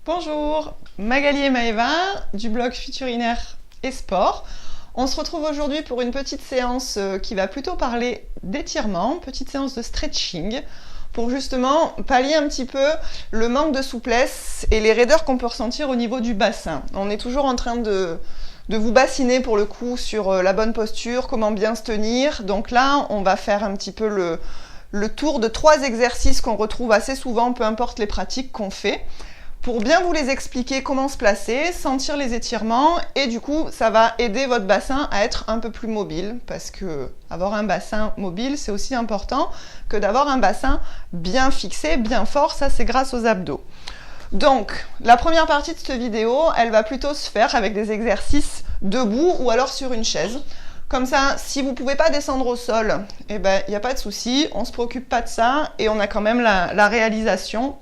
Bonjour, Magali et Maëva du blog Futurinaire et Sport. On se retrouve aujourd'hui pour une petite séance qui va plutôt parler d'étirement, petite séance de stretching, pour justement pallier un petit peu le manque de souplesse et les raideurs qu'on peut ressentir au niveau du bassin. On est toujours en train de vous bassiner pour le coup sur la bonne posture, comment bien se tenir. Donc là, on va faire un petit peu le tour de 3 exercices qu'on retrouve assez souvent, peu importe les pratiques qu'on fait, pour bien vous les expliquer comment se placer, sentir les étirements, et du coup ça va aider votre bassin à être un peu plus mobile, parce que avoir un bassin mobile c'est aussi important que d'avoir un bassin bien fixé, bien fort. Ça c'est grâce aux abdos. Donc la première partie de cette vidéo, elle va plutôt se faire avec des exercices debout ou alors sur une chaise. Comme ça, si vous ne pouvez pas descendre au sol, eh ben, il n'y a pas de souci, on ne se préoccupe pas de ça et on a quand même la réalisation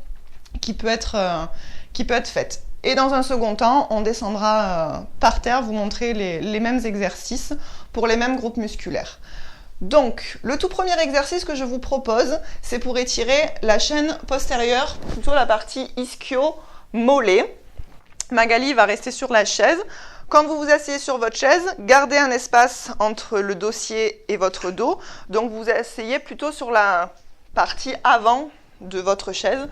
qui peut être faite. Et dans un second temps, on descendra par terre, vous montrer les mêmes exercices pour les mêmes groupes musculaires. Donc, le tout premier exercice que je vous propose, c'est pour étirer la chaîne postérieure, plutôt la partie ischio-mollet. Magali va rester sur la chaise. Quand vous vous asseyez sur votre chaise, gardez un espace entre le dossier et votre dos. Donc, vous asseyez plutôt sur la partie avant de votre chaise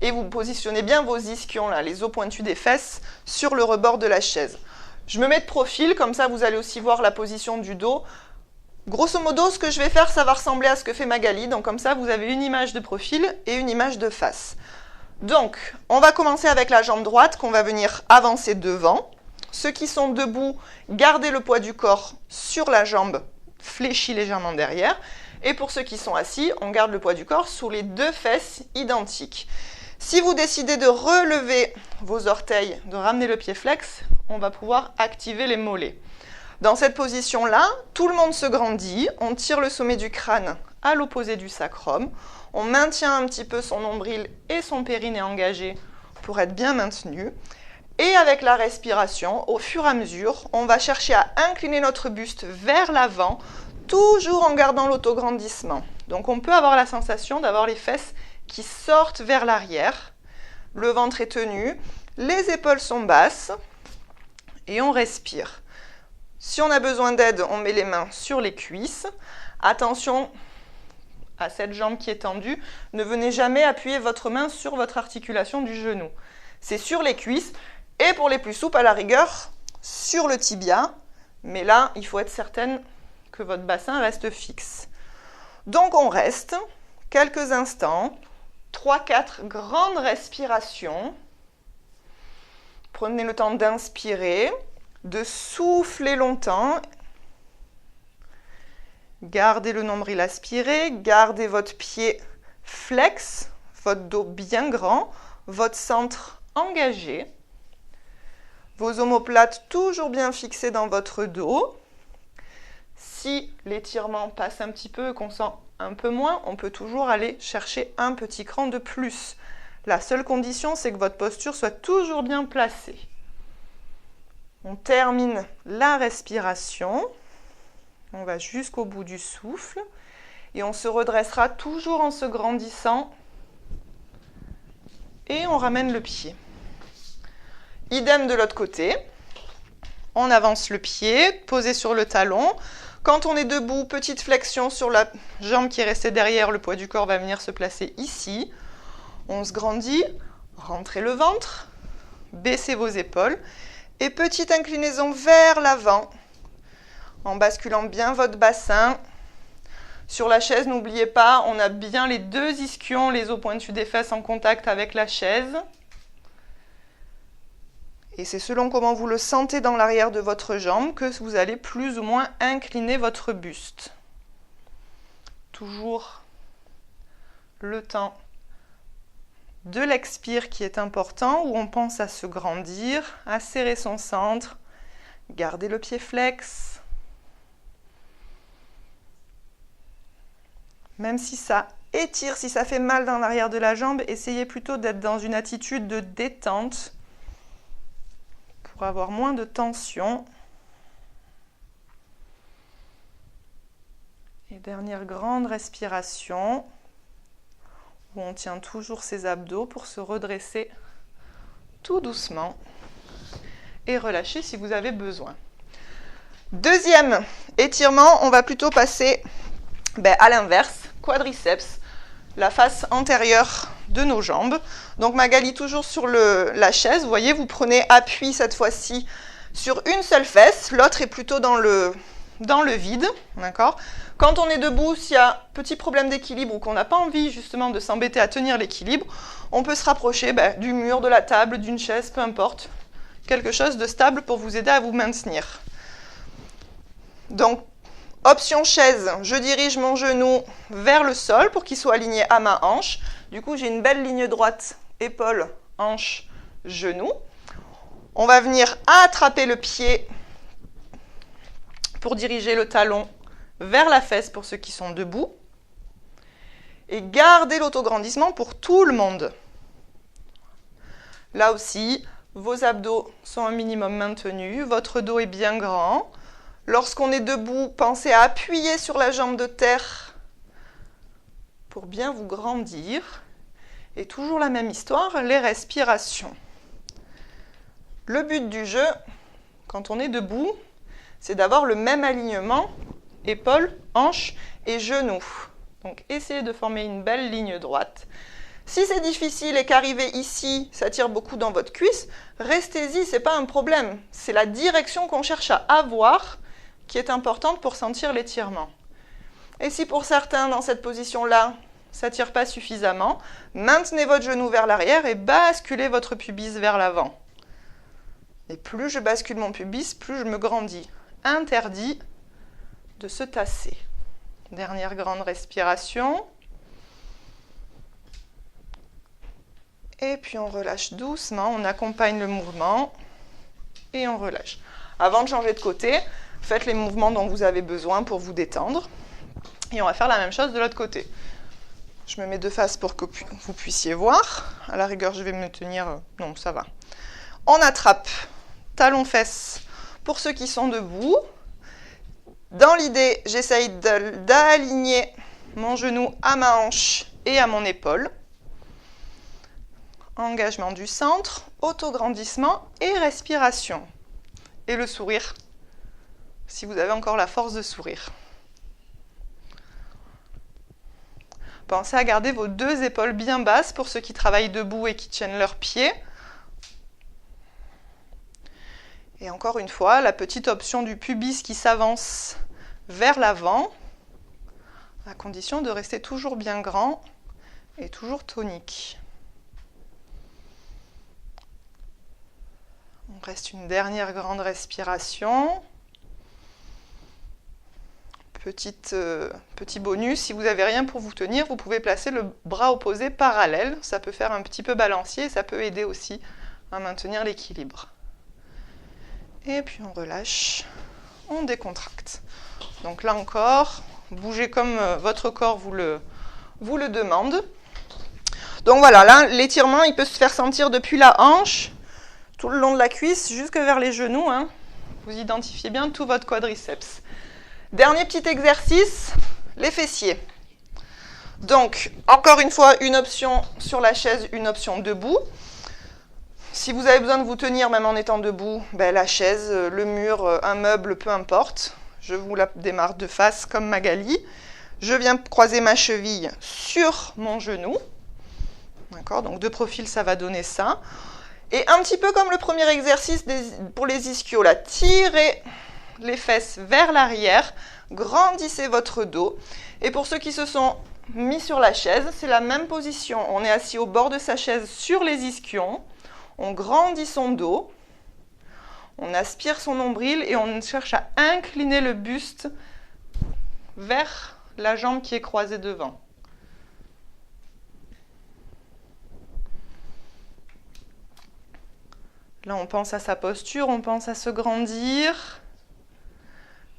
et vous positionnez bien vos ischions, là, les os pointus des fesses, sur le rebord de la chaise. Je me mets de profil, comme ça vous allez aussi voir la position du dos. Grosso modo, ce que je vais faire, ça va ressembler à ce que fait Magali. Donc comme ça, vous avez une image de profil et une image de face. Donc, on va commencer avec la jambe droite qu'on va venir avancer devant. Ceux qui sont debout, gardez le poids du corps sur la jambe, fléchie légèrement derrière. Et pour ceux qui sont assis, on garde le poids du corps sous les 2 fesses identiques. Si vous décidez de relever vos orteils, de ramener le pied flex, on va pouvoir activer les mollets. Dans cette position-là, tout le monde se grandit, on tire le sommet du crâne à l'opposé du sacrum, on maintient un petit peu son nombril et son périnée engagé pour être bien maintenu. Et avec la respiration, au fur et à mesure, on va chercher à incliner notre buste vers l'avant, toujours en gardant l'autograndissement. Donc on peut avoir la sensation d'avoir les fesses qui sortent vers l'arrière. Le ventre est tenu, les épaules sont basses et on respire. Si on a besoin d'aide, on met les mains sur les cuisses. Attention à cette jambe qui est tendue. Ne venez jamais appuyer votre main sur votre articulation du genou. C'est sur les cuisses et pour les plus souples, à la rigueur, sur le tibia. Mais là, il faut être certaine que votre bassin reste fixe. Donc on reste quelques instants, 3-4 grandes respirations. Prenez le temps d'inspirer, de souffler longtemps. Gardez le nombril aspiré, gardez votre pied flex, votre dos bien grand, votre centre engagé. Vos omoplates toujours bien fixées dans votre dos. Si l'étirement passe un petit peu et qu'on sent un peu moins, on peut toujours aller chercher un petit cran de plus. La seule condition, c'est que votre posture soit toujours bien placée. On termine la respiration. On va jusqu'au bout du souffle. Et on se redressera toujours en se grandissant. Et on ramène le pied. Idem de l'autre côté. On avance le pied, posé sur le talon. Quand on est debout, petite flexion sur la jambe qui est restée derrière, le poids du corps va venir se placer ici. On se grandit, rentrez le ventre, baissez vos épaules et petite inclinaison vers l'avant en basculant bien votre bassin. Sur la chaise, n'oubliez pas, on a bien les 2 ischions, les os pointus des fesses en contact avec la chaise. Et c'est selon comment vous le sentez dans l'arrière de votre jambe que vous allez plus ou moins incliner votre buste. Toujours le temps de l'expire qui est important, où on pense à se grandir, à serrer son centre, garder le pied flex. Même si ça étire, si ça fait mal dans l'arrière de la jambe, essayez plutôt d'être dans une attitude de détente, pour avoir moins de tension. Et dernière grande respiration, où on tient toujours ses abdos pour se redresser tout doucement et relâchez si vous avez besoin. Deuxième étirement, on va plutôt passer à l'inverse, quadriceps, la face antérieure de nos jambes. Donc Magali toujours sur la chaise, vous voyez, vous prenez appui cette fois-ci sur une seule fesse, l'autre est plutôt dans le vide, d'accord ? Quand on est debout, s'il y a petit problème d'équilibre ou qu'on n'a pas envie justement de s'embêter à tenir l'équilibre, on peut se rapprocher du mur, de la table, d'une chaise, peu importe, quelque chose de stable pour vous aider à vous maintenir. Donc, option chaise, je dirige mon genou vers le sol pour qu'il soit aligné à ma hanche. Du coup, j'ai une belle ligne droite, épaule, hanche, genou. On va venir attraper le pied pour diriger le talon vers la fesse pour ceux qui sont debout. Et garder l'autograndissement pour tout le monde. Là aussi, vos abdos sont un minimum maintenus, votre dos est bien grand. Lorsqu'on est debout, pensez à appuyer sur la jambe de terre pour bien vous grandir. Et toujours la même histoire, les respirations. Le but du jeu, quand on est debout, c'est d'avoir le même alignement, épaules, hanches et genoux. Donc essayez de former une belle ligne droite. Si c'est difficile et qu'arriver ici, ça tire beaucoup dans votre cuisse, restez-y, ce n'est pas un problème. C'est la direction qu'on cherche à avoir qui est importante pour sentir l'étirement. Et si pour certains, dans cette position-là, ça ne tire pas suffisamment, maintenez votre genou vers l'arrière et basculez votre pubis vers l'avant. Et plus je bascule mon pubis, plus je me grandis. Interdit de se tasser. Dernière grande respiration. Et puis on relâche doucement, on accompagne le mouvement et on relâche. Avant de changer de côté, faites les mouvements dont vous avez besoin pour vous détendre. Et on va faire la même chose de l'autre côté. Je me mets de face pour que vous puissiez voir. À la rigueur, je vais me tenir... Non, ça va. On attrape talon-fesse pour ceux qui sont debout. Dans l'idée, j'essaye d'aligner mon genou à ma hanche et à mon épaule. Engagement du centre, autograndissement et respiration. Et le sourire, si vous avez encore la force de sourire. Pensez à garder vos deux épaules bien basses pour ceux qui travaillent debout et qui tiennent leurs pieds. Et encore une fois, la petite option du pubis qui s'avance vers l'avant, à condition de rester toujours bien grand et toujours tonique. On reste une dernière grande respiration. Petit bonus, si vous n'avez rien pour vous tenir, vous pouvez placer le bras opposé parallèle. Ça peut faire un petit peu balancier et ça peut aider aussi à maintenir l'équilibre. Et puis on relâche, on décontracte. Donc là encore, bougez comme votre corps vous le demande. Donc voilà, là l'étirement il peut se faire sentir depuis la hanche, tout le long de la cuisse, jusque vers les genoux. Vous identifiez bien tout votre quadriceps. Dernier petit exercice, les fessiers. Donc, encore une fois, une option sur la chaise, une option debout. Si vous avez besoin de vous tenir, même en étant debout, la chaise, le mur, un meuble, peu importe. Je vous la démarre de face comme Magali. Je viens croiser ma cheville sur mon genou. D'accord, donc de profil, ça va donner ça. Et un petit peu comme le premier exercice pour les ischios, là, tirez les fesses vers l'arrière, grandissez votre dos. Et pour ceux qui se sont mis sur la chaise, c'est la même position. On est assis au bord de sa chaise sur les ischions. On grandit son dos. On aspire son nombril et on cherche à incliner le buste vers la jambe qui est croisée devant. Là, on pense à sa posture, on pense à se grandir.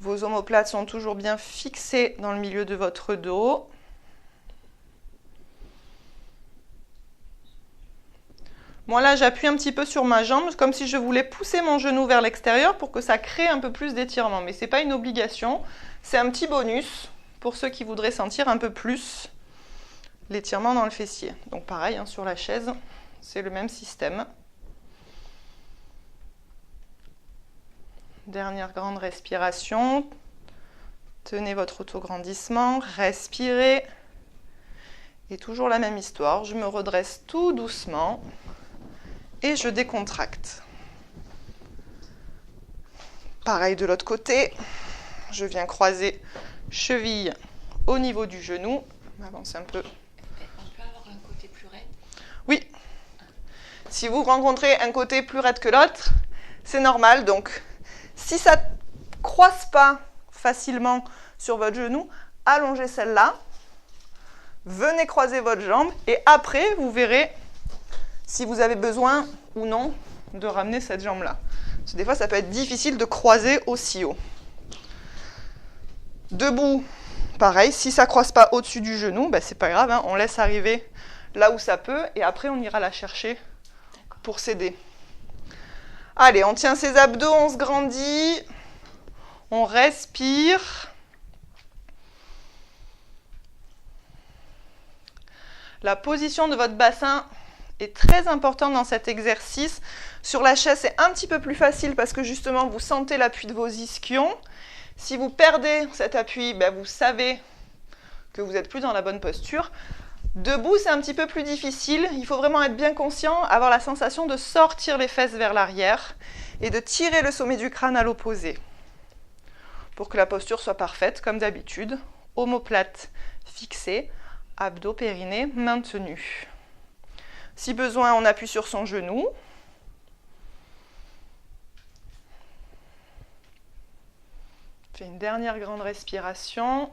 Vos omoplates sont toujours bien fixées dans le milieu de votre dos. Moi, là, j'appuie un petit peu sur ma jambe, comme si je voulais pousser mon genou vers l'extérieur pour que ça crée un peu plus d'étirement. Mais ce n'est pas une obligation, c'est un petit bonus pour ceux qui voudraient sentir un peu plus l'étirement dans le fessier. Donc pareil, sur la chaise, c'est le même système. Dernière grande respiration. Tenez votre autograndissement, respirez. Et toujours la même histoire, je me redresse tout doucement et je décontracte. Pareil de l'autre côté, je viens croiser cheville au niveau du genou. On avance un peu. On peut avoir un côté plus raide? Oui. Si vous rencontrez un côté plus raide que l'autre, c'est normal. Donc, si ça ne croise pas facilement sur votre genou, allongez celle-là. Venez croiser votre jambe et après, vous verrez si vous avez besoin ou non de ramener cette jambe-là. Parce que des fois, ça peut être difficile de croiser aussi haut. Debout, pareil, si ça ne croise pas au-dessus du genou, ben, c'est pas grave, hein, on laisse arriver là où ça peut et après, on ira la chercher pour s'aider. Allez, on tient ses abdos, on se grandit, on respire. La position de votre bassin est très importante dans cet exercice. Sur la chaise, c'est un petit peu plus facile parce que justement, vous sentez l'appui de vos ischions. Si vous perdez cet appui, ben vous savez que vous n'êtes plus dans la bonne posture. Debout, c'est un petit peu plus difficile. Il faut vraiment être bien conscient, avoir la sensation de sortir les fesses vers l'arrière et de tirer le sommet du crâne à l'opposé pour que la posture soit parfaite, comme d'habitude. Omoplate fixée, abdos, périnée maintenu. Si besoin, on appuie sur son genou. Fais une dernière grande respiration.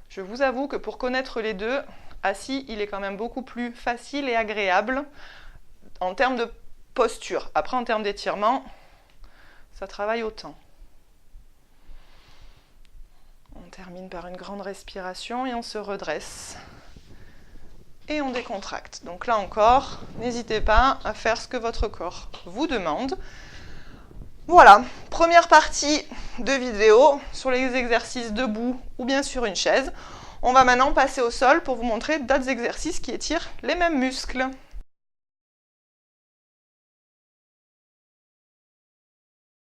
Je vous avoue que pour connaître les deux, assis, il est quand même beaucoup plus facile et agréable en termes de posture. Après, en termes d'étirement, ça travaille autant. On termine par une grande respiration et on se redresse. Et on décontracte. Donc là encore, n'hésitez pas à faire ce que votre corps vous demande. Voilà, première partie de vidéo sur les exercices debout ou bien sur une chaise. On va maintenant passer au sol pour vous montrer d'autres exercices qui étirent les mêmes muscles.